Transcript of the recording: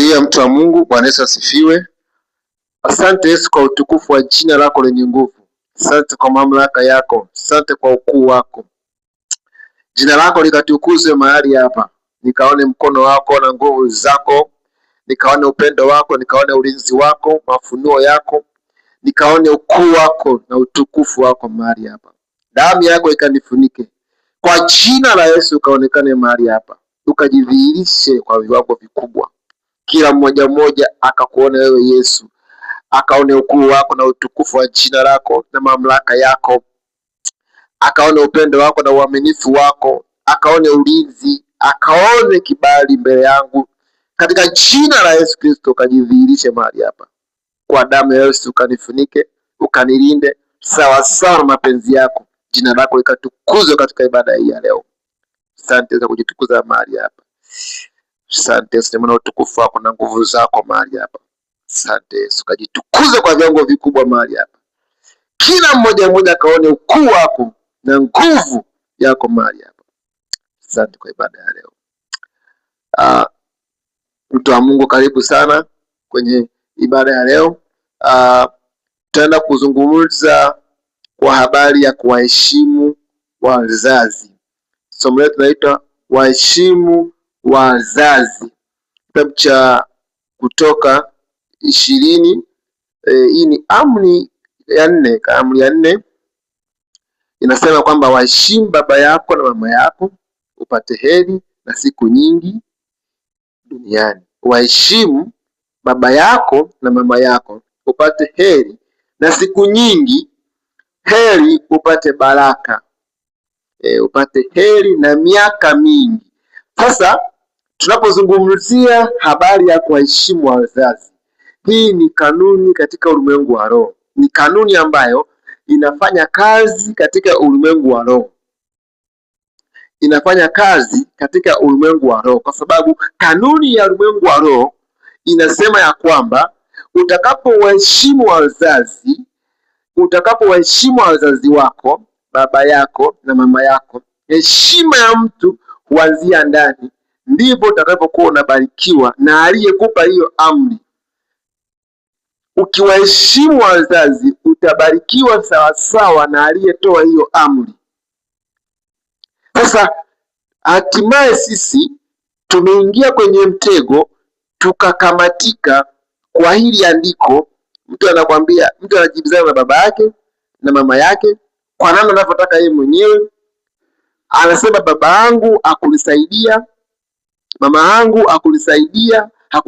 Ndiye mtu wa Mungu. Bwana Yesu asifiwe. Asante Yesu kwa utukufu wa jina lako lenye nguvu. Asante kwa mamlaka yako. Asante kwa ukuu wako. Jina lako likatukuzwe mahali hapa. Nikaone mkono wako na nguvu zako. Nikaone upendo wako, nikaone ulinzi wako, mafunuo yako. Nikaone ukuu wako na utukufu wako mahali hapa. Damu yako ikanifunike. Kwa jina la Yesu ukaonekane mahali hapa. Ukajidhihirishe kwa viwango vikubwa. Kila mmoja akakuone wewe Yesu, akaone ukuu wako na utukufu wa jina lako na mamlaka yako, akaone upendo wako na uaminifu wako, akaone ulinzi, akaone kibali mbele yangu. Katika jina la Yesu Kristo ukajidhihirishe mahali hapa. Kwa damu ya Yesu ukanifunike, ukanilinde sawa sawa na mapenzi yako. Jina lako likatukuzwe katika ibada hii ya leo. Asante za kujitukuza mahali hapa. Asante Yesu na utukufu wako na nguvu zako mahali hapa. Asante Yesu, kajitukuze kwa viwango vikubwa mahali hapa. Kila mmoja akaone ukuu wako na nguvu yako mahali hapa. Asante kwa ibada ya leo. Mtu wa Mungu, karibu sana kwenye ibada ya leo. Tutaenda kuzungumza kwa habari ya kuwaheshimu wazazi. Somo letu linaitwa waheshimu wazazi. Kitabu cha Kutoka 20. Hii ni amri ya 4. Amri ya 4 inasema kwamba waheshimu baba yako na mama yako upate heri na siku nyingi duniani. Waheshimu baba yako na mama yako upate heri na siku nyingi, heri upate baraka, upate heri na miaka mingi. Sasa tunapozungumzia habari ya kuwaheshimu wazazi, hii ni kanuni katika ulimwengu wa roho. Ni kanuni ambayo inafanya kazi katika ulimwengu wa roho. Inafanya kazi katika ulimwengu wa roho kwa sababu kanuni ya ulimwengu wa roho inasema ya kwamba utakapowaheshimu wazazi wako, baba yako na mama yako, heshima ya mtu huanzia ndani. Ndivyo utakapokuwa unabarikiwa na aliyekupa hiyo amri. Ukiwaheshimu wazazi utabarikiwa sawasawa na aliyetoa hiyo amri. Sasa hatimaye sisi tumeingia kwenye mtego, tukakamatika kwa hili andiko. Mtu anajibizana na baba yake na mama yake kwa namna anavyotaka yeye mwenyewe. Anasema baba yangu akulisaidia, mama yangu akulisaidia,